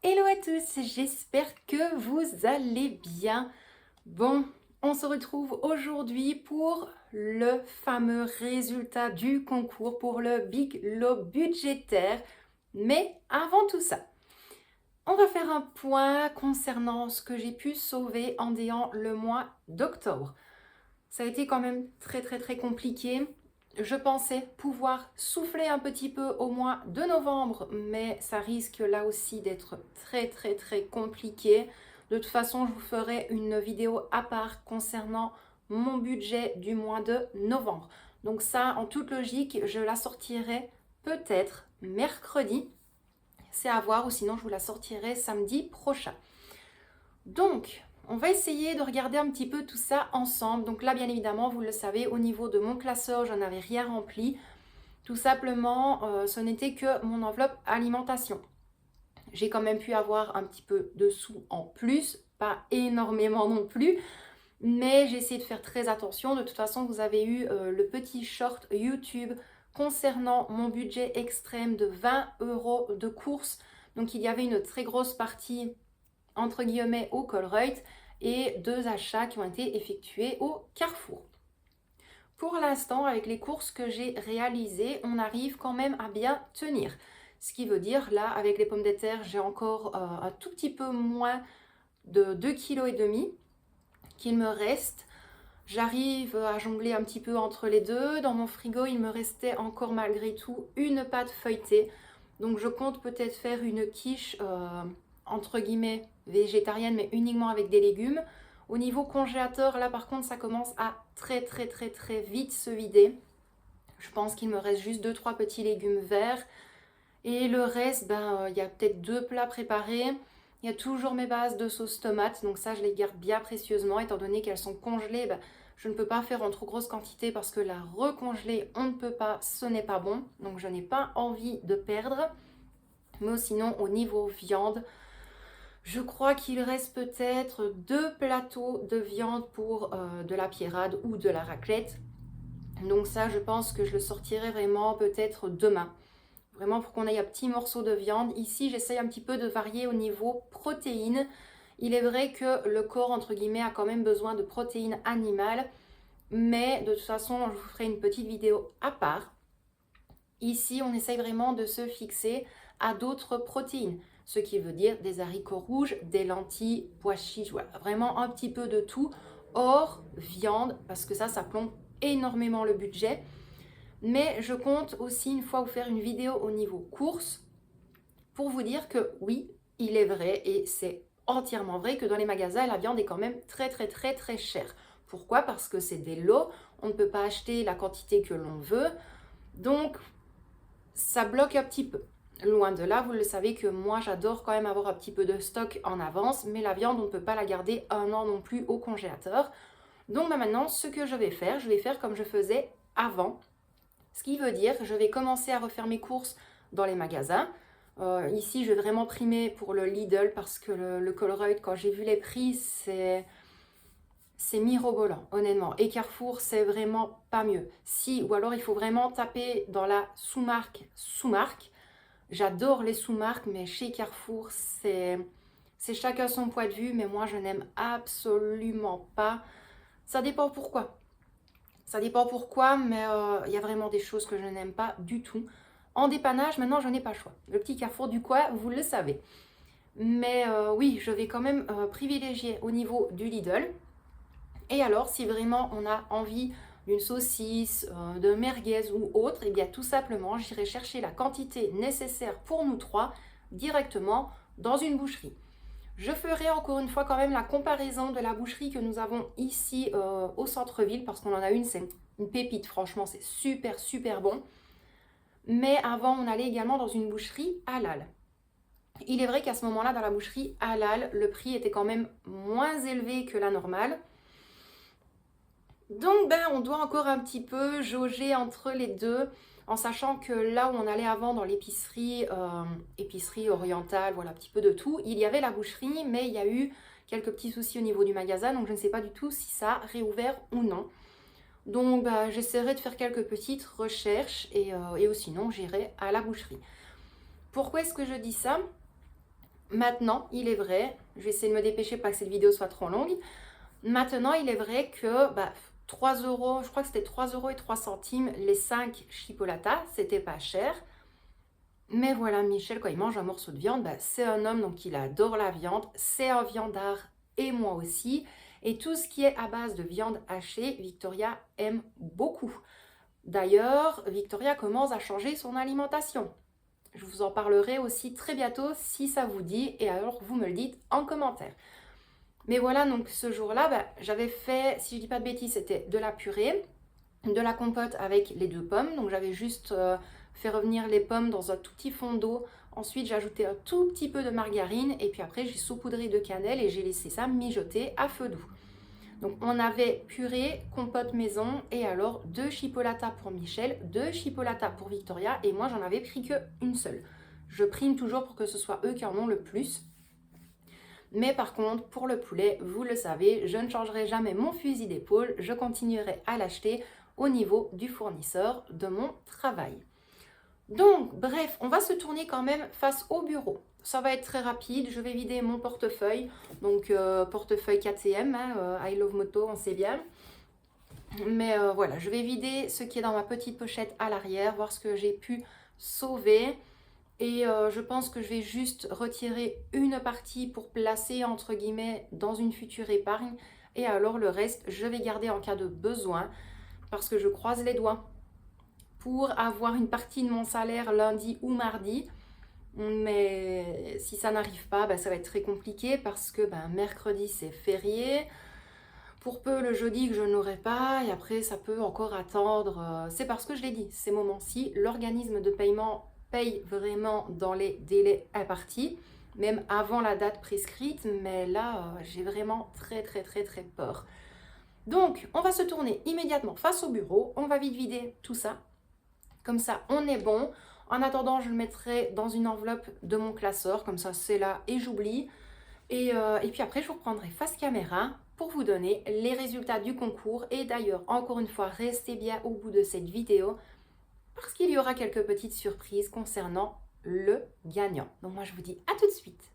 Hello à tous, j'espère que vous allez bien. Bon, on se retrouve aujourd'hui pour le fameux résultat du concours pour le Big Lot budgétaire. Mais avant tout ça, on va faire un point concernant ce que j'ai pu sauver en déant le mois d'octobre. Ça a été quand même très compliqué. Je pensais pouvoir souffler un petit peu au mois de novembre, mais ça risque là aussi d'être très compliqué. De toute façon, je vous ferai une vidéo à part concernant mon budget du mois de novembre. Donc ça, en toute logique, je la sortirai peut-être mercredi. C'est à voir, ou sinon je vous la sortirai samedi prochain. Donc, on va essayer de regarder un petit peu tout ça ensemble. Donc là, bien évidemment, vous le savez, au niveau de mon classeur, je n'avais rien rempli. Tout simplement, ce n'était que mon enveloppe alimentation. J'ai quand même pu avoir un petit peu de sous en plus, pas énormément non plus, mais j'ai essayé de faire très attention. De toute façon, vous avez eu le petit short YouTube concernant mon budget extrême de 20 € de course. Donc il y avait une très grosse partie entre guillemets au Colruyt et 2 achats qui ont été effectués au Carrefour. Pour l'instant, avec les courses que j'ai réalisées, on arrive quand même à bien tenir. Ce qui veut dire, là, avec les pommes de terre, j'ai encore un tout petit peu moins de 2,5 kg qu'il me reste. J'arrive à jongler un petit peu entre les deux. Dans mon frigo, il me restait encore malgré tout une pâte feuilletée. Donc je compte peut-être faire une quiche entre guillemets végétarienne, mais uniquement avec des légumes. Au niveau congélateur, là par contre, ça commence à très vite se vider. Je pense qu'il me reste juste 2-3 petits légumes verts. Et le reste, il y a peut-être 2 plats préparés. Il y a toujours mes bases de sauce tomate, donc ça je les garde bien précieusement, étant donné qu'elles sont congelées. Je ne peux pas faire en trop grosse quantité parce que la recongeler, on ne peut pas, ce n'est pas bon. Donc je n'ai pas envie de perdre. Mais sinon, au niveau viande, je crois qu'il reste peut-être 2 plateaux de viande pour de la pierrade ou de la raclette. Donc ça, je pense que je le sortirai vraiment peut-être demain. Vraiment pour qu'on ait un petit morceau de viande. Ici, j'essaye un petit peu de varier au niveau protéines. Il est vrai que le corps, entre guillemets, a quand même besoin de protéines animales. Mais de toute façon, je vous ferai une petite vidéo à part. Ici, on essaye vraiment de se fixer à d'autres protéines. Ce qui veut dire des haricots rouges, des lentilles, pois chiches, voilà. Vraiment un petit peu de tout. Hors viande, parce que ça plombe énormément le budget. Mais je compte aussi une fois vous faire une vidéo au niveau course pour vous dire que oui, il est vrai et c'est entièrement vrai que dans les magasins, la viande est quand même très chère. Pourquoi? Parce que c'est des lots, on ne peut pas acheter la quantité que l'on veut, donc ça bloque un petit peu. Loin de là, vous le savez que moi j'adore quand même avoir un petit peu de stock en avance, mais la viande on ne peut pas la garder un an non plus au congélateur. Donc maintenant, ce que je vais faire comme je faisais avant. Ce qui veut dire que je vais commencer à refaire mes courses dans les magasins. Ici, je vais vraiment primer pour le Lidl parce que le Colruyt, quand j'ai vu les prix, c'est mirobolant, honnêtement. Et Carrefour, c'est vraiment pas mieux. Si, ou alors il faut vraiment taper dans la sous-marque. J'adore les sous-marques, mais chez Carrefour, c'est chacun son point de vue, mais moi, je n'aime absolument pas. Ça dépend pourquoi. Ça dépend pourquoi, mais il y a vraiment des choses que je n'aime pas du tout. En dépannage, maintenant, je n'ai pas le choix. Le petit Carrefour du coin, vous le savez. Mais oui, je vais quand même privilégier au niveau du Lidl. Et alors, si vraiment on a envie d'une saucisse, de merguez ou autre, et bien tout simplement, j'irai chercher la quantité nécessaire pour nous trois directement dans une boucherie. Je ferai encore une fois quand même la comparaison de la boucherie que nous avons ici au centre-ville parce qu'on en a une, c'est une pépite, franchement, c'est super bon. Mais avant, on allait également dans une boucherie halal. Il est vrai qu'à ce moment-là, dans la boucherie halal, le prix était quand même moins élevé que la normale. Donc, on doit encore un petit peu jauger entre les deux, en sachant que là où on allait avant dans l'épicerie, épicerie orientale, voilà, un petit peu de tout, il y avait la boucherie, mais il y a eu quelques petits soucis au niveau du magasin, donc je ne sais pas du tout si ça a réouvert ou non. Donc, j'essaierai de faire quelques petites recherches et sinon, j'irai à la boucherie. Pourquoi est-ce que je dis ça? Maintenant, il est vrai, je vais essayer de me dépêcher pour que cette vidéo soit trop longue. Maintenant, il est vrai que 3 euros, je crois que c'était 3 euros et 3 centimes les 5 chipolatas, c'était pas cher. Mais voilà, Michel, quand il mange un morceau de viande, c'est un homme, donc il adore la viande, c'est un viandard et moi aussi. Et tout ce qui est à base de viande hachée, Victoria aime beaucoup. D'ailleurs, Victoria commence à changer son alimentation. Je vous en parlerai aussi très bientôt si ça vous dit, et alors vous me le dites en commentaire. Mais voilà, donc ce jour-là, j'avais fait, si je dis pas de bêtises, c'était de la purée, de la compote avec les 2 pommes. Donc j'avais juste fait revenir les pommes dans un tout petit fond d'eau. Ensuite, j'ai ajouté un tout petit peu de margarine et puis après, j'ai saupoudré de cannelle et j'ai laissé ça mijoter à feu doux. Donc on avait purée, compote maison et alors 2 chipolatas pour Michel, 2 chipolatas pour Victoria et moi j'en avais pris qu'une seule. Je prime toujours pour que ce soit eux qui en ont le plus. Mais par contre, pour le poulet, vous le savez, je ne changerai jamais mon fusil d'épaule, je continuerai à l'acheter au niveau du fournisseur de mon travail. Donc, bref, on va se tourner quand même face au bureau. Ça va être très rapide, je vais vider mon portefeuille, donc portefeuille 4CM, I Love Moto, on sait bien. Mais voilà, je vais vider ce qui est dans ma petite pochette à l'arrière, voir ce que j'ai pu sauver. Et je pense que je vais juste retirer une partie pour placer entre guillemets dans une future épargne. Et alors le reste, je vais garder en cas de besoin parce que je croise les doigts pour avoir une partie de mon salaire lundi ou mardi. Mais si ça n'arrive pas, ça va être très compliqué parce que mercredi c'est férié. Pour peu le jeudi que je n'aurai pas et après ça peut encore attendre. C'est parce que je l'ai dit, ces moments-ci, l'organisme de paiement paye vraiment dans les délais impartis, même avant la date prescrite, mais là j'ai vraiment très peur. Donc on va se tourner immédiatement face au bureau, on va vite vider tout ça, comme ça on est bon. En attendant, je le mettrai dans une enveloppe de mon classeur, comme ça c'est là et j'oublie. Et puis après, je vous reprendrai face caméra pour vous donner les résultats du concours. Et d'ailleurs, encore une fois, restez bien au bout de cette vidéo parce qu'il y aura quelques petites surprises concernant le gagnant. Donc moi, je vous dis à tout de suite.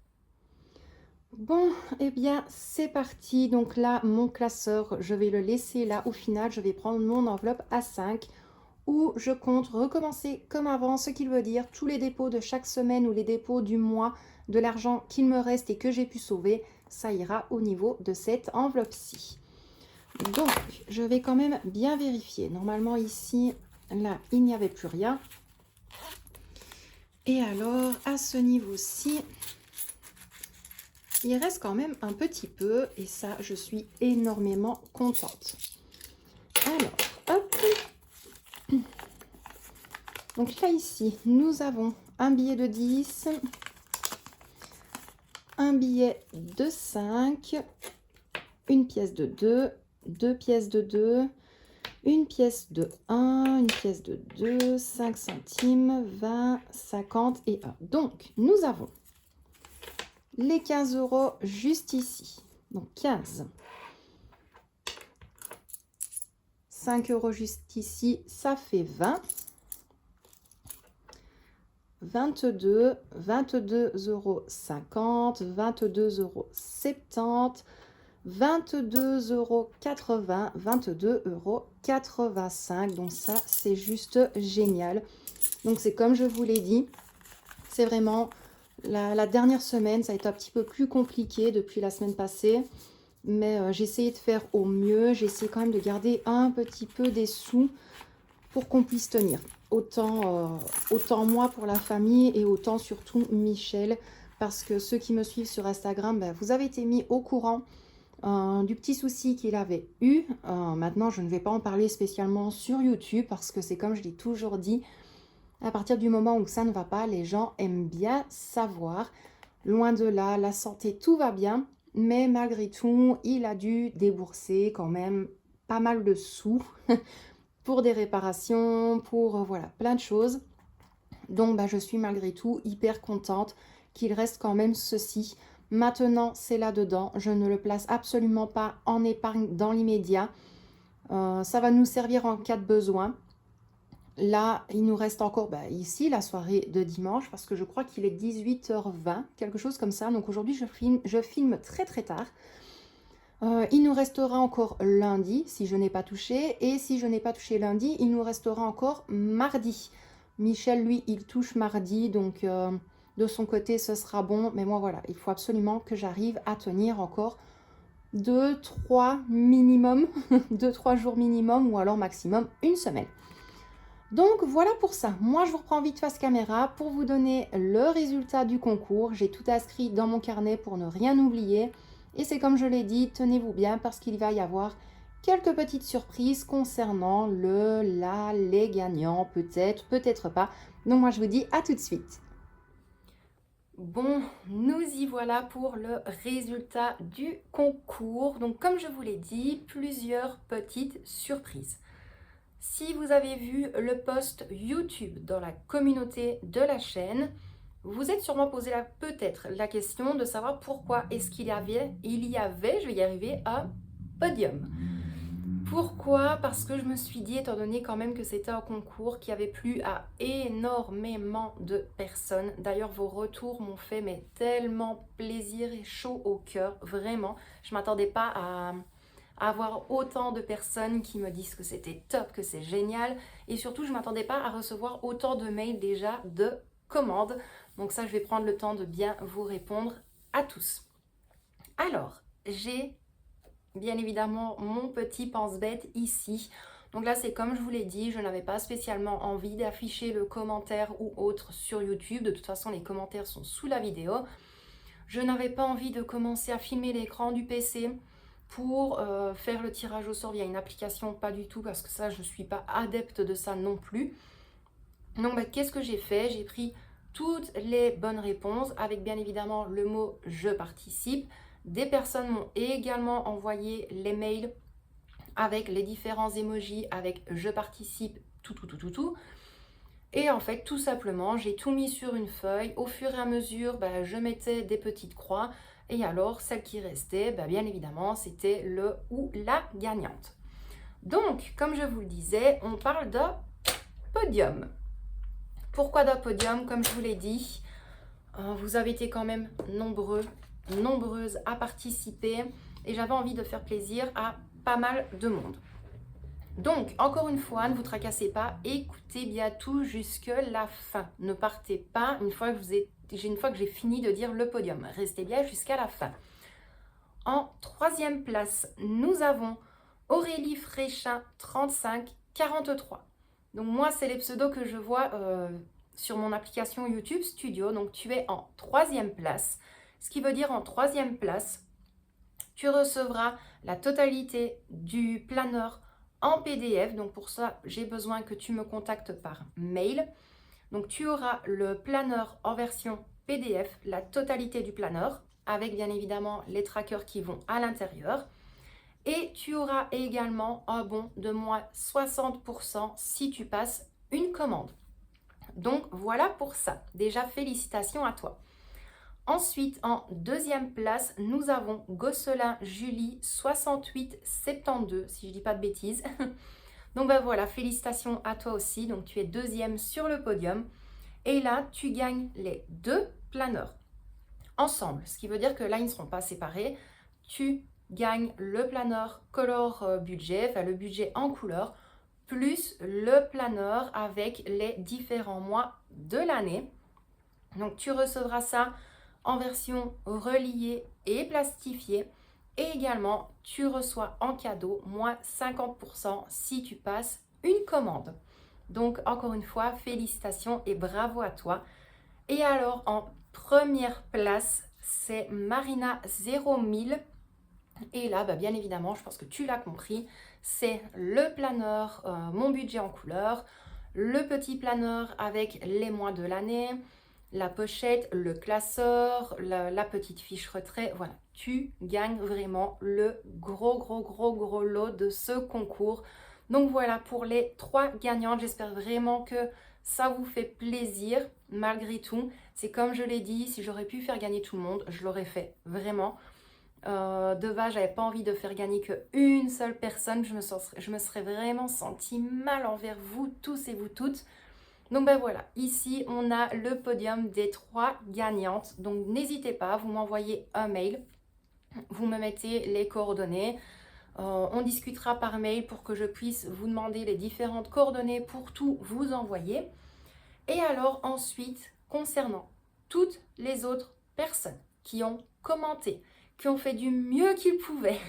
Bon, eh bien, c'est parti. Donc là, mon classeur, je vais le laisser là. Au final, je vais prendre mon enveloppe A5 où je compte recommencer comme avant, ce qui veut dire tous les dépôts de chaque semaine ou les dépôts du mois de l'argent qu'il me reste et que j'ai pu sauver, ça ira au niveau de cette enveloppe-ci. Donc, je vais quand même bien vérifier. Normalement, ici, là, il n'y avait plus rien. Et alors, à ce niveau-ci, il reste quand même un petit peu. Et ça, je suis énormément contente. Alors, hop. Donc là, ici, nous avons un billet de 10, un billet de 5, une pièce de 2, deux pièces de 2, une pièce de 1, une pièce de 2, 5 centimes, 20, 50 et 1. Donc, nous avons les 15 € juste ici. Donc, 15. 5 € juste ici, ça fait 20. 22, 22,50 €, 22,70 €, 22,80 €, 22,85 €. Donc ça, c'est juste génial. Donc c'est comme je vous l'ai dit, c'est vraiment la dernière semaine, ça a été un petit peu plus compliqué depuis la semaine passée. Mais j'ai essayé de faire au mieux. J'ai essayé quand même de garder un petit peu des sous pour qu'on puisse tenir. Autant moi pour la famille et autant surtout Michel, parce que ceux qui me suivent sur Instagram, vous avez été mis au courant du petit souci qu'il avait eu. Maintenant, je ne vais pas en parler spécialement sur YouTube parce que c'est comme je l'ai toujours dit, à partir du moment où ça ne va pas, les gens aiment bien savoir. Loin de là, la santé, tout va bien, mais malgré tout, il a dû débourser quand même pas mal de sous pour des réparations, pour voilà, plein de choses. Donc je suis malgré tout hyper contente qu'il reste quand même ceci. Maintenant, c'est là-dedans. Je ne le place absolument pas en épargne dans l'immédiat. Ça va nous servir en cas de besoin. Là, il nous reste encore ici la soirée de dimanche parce que je crois qu'il est 18h20, quelque chose comme ça. Donc aujourd'hui, je filme très très tard. Il nous restera encore lundi si je n'ai pas touché. Et si je n'ai pas touché lundi, il nous restera encore mardi. Michel, lui, il touche mardi. Donc de son côté, ce sera bon. Mais moi, voilà, il faut absolument que j'arrive à tenir encore 2-3 minimum, 2-3 jours minimum ou alors maximum une semaine. Donc voilà pour ça. Moi, je vous reprends vite face caméra pour vous donner le résultat du concours. J'ai tout inscrit dans mon carnet pour ne rien oublier. Et c'est comme je l'ai dit, tenez-vous bien parce qu'il va y avoir quelques petites surprises concernant les gagnants, peut-être, peut-être pas. Donc moi, je vous dis à tout de suite. Bon, nous y voilà pour le résultat du concours. Donc comme je vous l'ai dit, plusieurs petites surprises. Si vous avez vu le post YouTube dans la communauté de la chaîne, vous êtes sûrement posé peut-être la question de savoir pourquoi est-ce qu'il y avait, je vais y arriver, un podium. Pourquoi? Parce que je me suis dit, étant donné quand même que c'était un concours qui avait plu à énormément de personnes. D'ailleurs, vos retours m'ont fait tellement plaisir et chaud au cœur, vraiment. Je ne m'attendais pas à avoir autant de personnes qui me disent que c'était top, que c'est génial. Et surtout, je ne m'attendais pas à recevoir autant de mails déjà de commandes. Donc ça, je vais prendre le temps de bien vous répondre à tous. Alors, j'ai bien évidemment mon petit pense-bête ici. Donc là, c'est comme je vous l'ai dit, je n'avais pas spécialement envie d'afficher le commentaire ou autre sur YouTube. De toute façon, les commentaires sont sous la vidéo. Je n'avais pas envie de commencer à filmer l'écran du PC pour faire le tirage au sort via une application, pas du tout, parce que ça, je ne suis pas adepte de ça non plus. Donc, qu'est-ce que j'ai fait? J'ai pris toutes les bonnes réponses avec bien évidemment le mot « je participe ». Des personnes m'ont également envoyé les mails avec les différents emojis, avec « je participe », tout. Et en fait, tout simplement, j'ai tout mis sur une feuille. Au fur et à mesure, je mettais des petites croix. Et alors, celle qui restait, bien évidemment, c'était le ou la gagnante. Donc, comme je vous le disais, on parle de podium. Pourquoi d'un podium? Comme je vous l'ai dit, vous avez été quand même nombreuses à participer. Et j'avais envie de faire plaisir à pas mal de monde. Donc, encore une fois, ne vous tracassez pas, écoutez bien tout jusque la fin. Ne partez pas une fois que j'ai fini de dire le podium. Restez bien jusqu'à la fin. En troisième place, nous avons Aurélie Fréchin 35 43. Donc moi, c'est les pseudos que je vois sur mon application YouTube Studio. Donc tu es en troisième place. Ce qui veut dire en troisième place, tu recevras la totalité du planeur en PDF. Donc pour ça, j'ai besoin que tu me contactes par mail. Donc tu auras le planeur en version PDF, la totalité du planeur, avec bien évidemment les trackers qui vont à l'intérieur. Et tu auras également un bon de moins 60% si tu passes une commande. Donc voilà pour ça. Déjà, félicitations à toi. Ensuite, en deuxième place, nous avons Gosselin Julie 6872, si je ne dis pas de bêtises. Donc voilà, félicitations à toi aussi. Donc tu es deuxième sur le podium. Et là, tu gagnes les deux planeurs ensemble. Ce qui veut dire que là, ils ne seront pas séparés. Tu gagnes le planeur color budget, enfin le budget en couleur, plus le planeur avec les différents mois de l'année. Donc tu recevras ça en version reliée et plastifiée. Et également, tu reçois en cadeau moins 50% si tu passes une commande. Donc, encore une fois, félicitations et bravo à toi. Et alors, en première place, c'est Marina 01000. Et là, bien évidemment, je pense que tu l'as compris, c'est le planeur, mon budget en couleur, le petit planeur avec les mois de l'année, la pochette, le classeur, la petite fiche retrait. Voilà, tu gagnes vraiment le gros lot de ce concours. Donc voilà, pour les 3 gagnantes, j'espère vraiment que ça vous fait plaisir malgré tout. C'est comme je l'ai dit, si j'aurais pu faire gagner tout le monde, je l'aurais fait vraiment. De base, j'avais pas envie de faire gagner qu'une seule personne. Je me serais vraiment sentie mal envers vous tous et vous toutes. Donc ben voilà, ici on a le podium des 3 gagnantes. Donc n'hésitez pas, vous m'envoyez un mail, vous me mettez les coordonnées. On discutera par mail pour que je puisse vous demander les différentes coordonnées pour tout vous envoyer. Et alors ensuite, concernant toutes les autres personnes qui ont commenté, qui ont fait du mieux qu'ils pouvaient,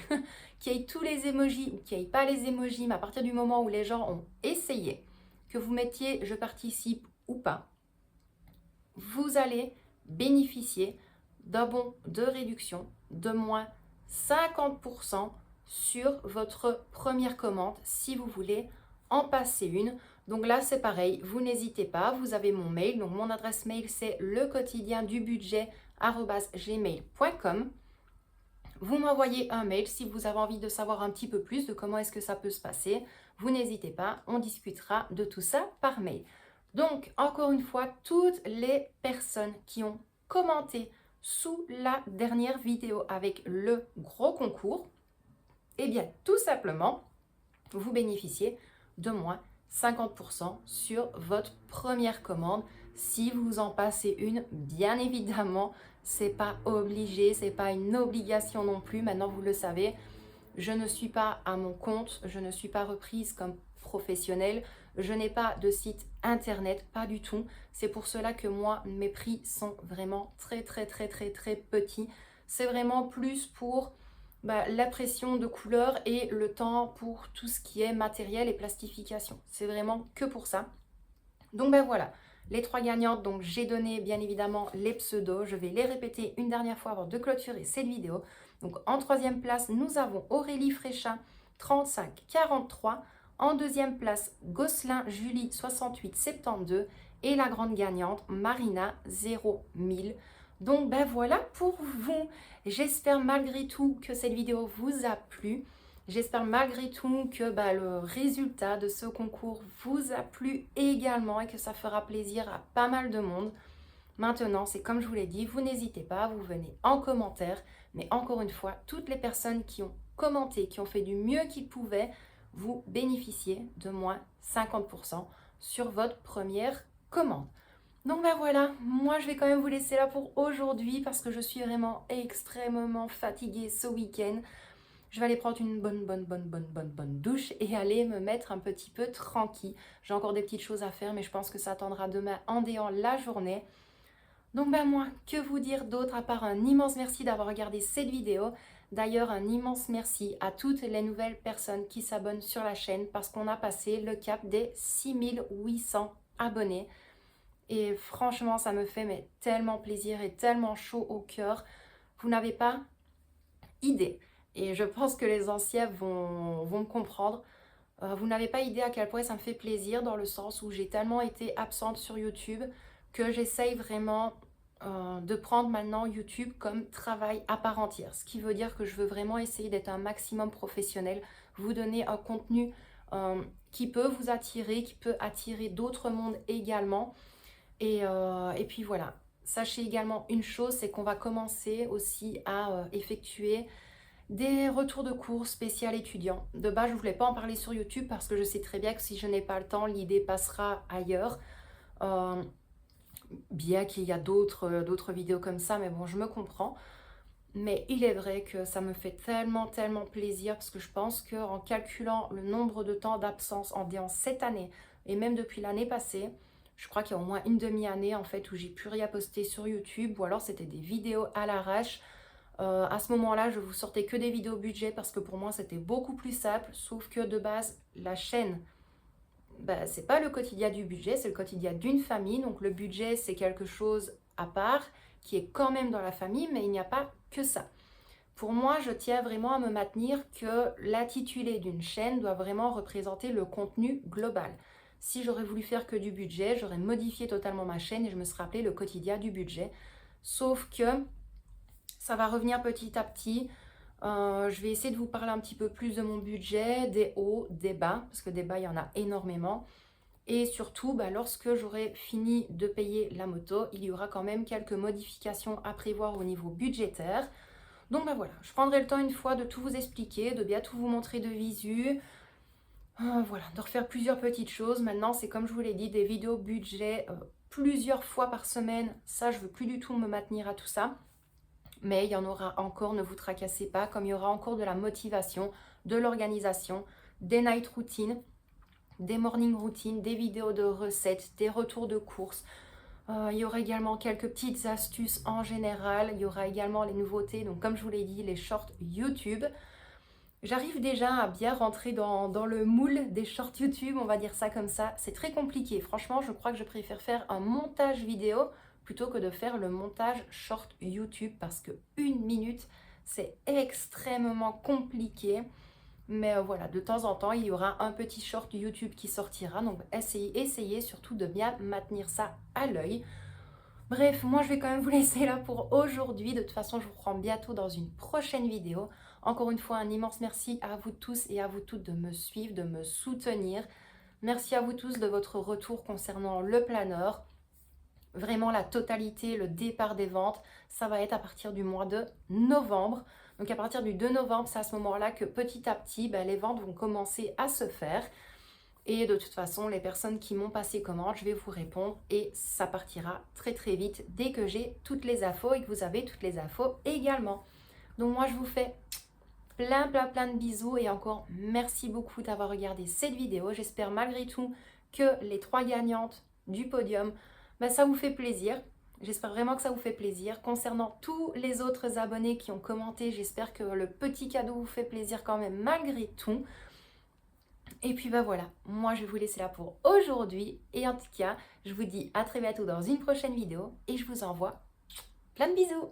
qui aient tous les emojis ou qui n'aient pas les emojis, mais à partir du moment où les gens ont essayé, que vous mettiez je participe ou pas, vous allez bénéficier d'un bon de réduction de moins 50% sur votre première commande si vous voulez en passer une. Donc là c'est pareil, vous n'hésitez pas, vous avez mon mail, donc mon adresse mail c'est lequotidiendubudget@gmail.com. Vous m'envoyez un mail si vous avez envie de savoir un petit peu plus de comment est-ce que ça peut se passer. Vous n'hésitez pas, on discutera de tout ça par mail. Donc, encore une fois, toutes les personnes qui ont commenté sous la dernière vidéo avec le gros concours, eh bien, tout simplement, vous bénéficiez de moins 50% sur votre première commande. Si vous en passez une, bien évidemment, c'est pas obligé, c'est pas une obligation non plus. Maintenant, vous le savez, je ne suis pas à mon compte, je ne suis pas reprise comme professionnelle, je n'ai pas de site internet, pas du tout. C'est pour cela que moi, mes prix sont vraiment très petits. C'est vraiment plus pour la pression de couleur et le temps pour tout ce qui est matériel et plastification. C'est vraiment que pour ça. Donc ben voilà, les 3 gagnantes, donc j'ai donné bien évidemment les pseudos. Je vais les répéter une dernière fois avant de clôturer cette vidéo. Donc en 3e place, nous avons Aurélie Fréchat 3543. En 2e place, Gosselin Julie 6872. Et la grande gagnante, Marina 01000. Donc ben voilà pour vous. J'espère malgré tout que cette vidéo vous a plu. J'espère malgré tout que le résultat de ce concours vous a plu également et que ça fera plaisir à pas mal de monde. Maintenant, c'est comme je vous l'ai dit, vous n'hésitez pas, vous venez en commentaire. Mais encore une fois, toutes les personnes qui ont commenté, qui ont fait du mieux qu'ils pouvaient, vous bénéficiez de moins 50% sur votre première commande. Donc voilà, moi je vais quand même vous laisser là pour aujourd'hui parce que je suis vraiment extrêmement fatiguée ce week-end. Je vais aller prendre une bonne douche et aller me mettre un petit peu tranquille. J'ai encore des petites choses à faire, mais je pense que ça attendra demain en déant la journée. Donc moi, que vous dire d'autre à part un immense merci d'avoir regardé cette vidéo. D'ailleurs, un immense merci à toutes les nouvelles personnes qui s'abonnent sur la chaîne parce qu'on a passé le cap des 6800 abonnés. Et franchement, ça me fait tellement plaisir et tellement chaud au cœur. Vous n'avez pas idée. Et je pense que les anciens vont me comprendre. Vous n'avez pas idée à quel point ça me fait plaisir dans le sens où j'ai tellement été absente sur YouTube que j'essaye vraiment de prendre maintenant YouTube comme travail à part entière. Ce qui veut dire que je veux vraiment essayer d'être un maximum professionnel, vous donner un contenu qui peut vous attirer, qui peut attirer d'autres mondes également. Et puis voilà, sachez également une chose, c'est qu'on va commencer aussi à effectuer des retours de cours spéciaux étudiants. De base, je ne voulais pas en parler sur YouTube parce que je sais très bien que si je n'ai pas le temps, l'idée passera ailleurs. Bien qu'il y a d'autres vidéos comme ça, mais bon, je me comprends. Mais il est vrai que ça me fait tellement plaisir parce que je pense qu'en calculant le nombre de temps d'absence en cette année et même depuis l'année passée, je crois qu'il y a au moins une demi-année en fait où j'ai plus rien posté sur YouTube ou alors c'était des vidéos à l'arrache. À ce moment-là, je vous sortais que des vidéos budget parce que pour moi c'était beaucoup plus simple, sauf que de base, la chaîne, c'est pas le quotidien du budget, c'est le quotidien d'une famille. Donc le budget, c'est quelque chose à part qui est quand même dans la famille, mais il n'y a pas que ça. Pour moi, je tiens vraiment à me maintenir que l'intitulé d'une chaîne doit vraiment représenter le contenu global. Si j'aurais voulu faire que du budget, j'aurais modifié totalement ma chaîne et je me serais appelé le quotidien du budget. Sauf que ça va revenir petit à petit. Je vais essayer de vous parler un petit peu plus de mon budget, des hauts, des bas, parce que des bas, il y en a énormément. Et surtout, lorsque j'aurai fini de payer la moto, il y aura quand même quelques modifications à prévoir au niveau budgétaire. Donc ben voilà, je prendrai le temps une fois de tout vous expliquer, de bien tout vous montrer de visu. Voilà, de refaire plusieurs petites choses. Maintenant, c'est comme je vous l'ai dit, des vidéos budget plusieurs fois par semaine. Ça, je veux plus du tout me maintenir à tout ça. Mais il y en aura encore, ne vous tracassez pas, comme il y aura encore de la motivation, de l'organisation, des night routines, des morning routines, des vidéos de recettes, des retours de courses. Il y aura également quelques petites astuces en général. Il y aura également les nouveautés, donc comme je vous l'ai dit, les shorts YouTube. J'arrive déjà à bien rentrer dans le moule des shorts YouTube, on va dire ça comme ça. C'est très compliqué. Franchement, je crois que je préfère faire un montage vidéo plutôt que de faire le montage short YouTube parce que 1 minute, c'est extrêmement compliqué. Mais voilà, de temps en temps, il y aura un petit short YouTube qui sortira. Donc, essayez surtout de bien maintenir ça à l'œil. Bref, moi je vais quand même vous laisser là pour aujourd'hui. De toute façon, je vous reprends bientôt dans une prochaine vidéo. Encore une fois, un immense merci à vous tous et à vous toutes de me suivre, de me soutenir. Merci à vous tous de votre retour concernant le planeur. Vraiment la totalité, le départ des ventes, ça va être à partir du mois de novembre. Donc à partir du 2 novembre, c'est à ce moment-là que petit à petit, les ventes vont commencer à se faire. Et de toute façon, les personnes qui m'ont passé commande, je vais vous répondre et ça partira très très vite dès que j'ai toutes les infos et que vous avez toutes les infos également. Donc moi, je vous fais plein de bisous et encore merci beaucoup d'avoir regardé cette vidéo. J'espère malgré tout que les 3 gagnantes du podium, ça vous fait plaisir. J'espère vraiment que ça vous fait plaisir. Concernant tous les autres abonnés qui ont commenté, j'espère que le petit cadeau vous fait plaisir quand même malgré tout. Et puis voilà, moi je vais vous laisser là pour aujourd'hui. Et en tout cas, je vous dis à très bientôt dans une prochaine vidéo. Et je vous envoie plein de bisous.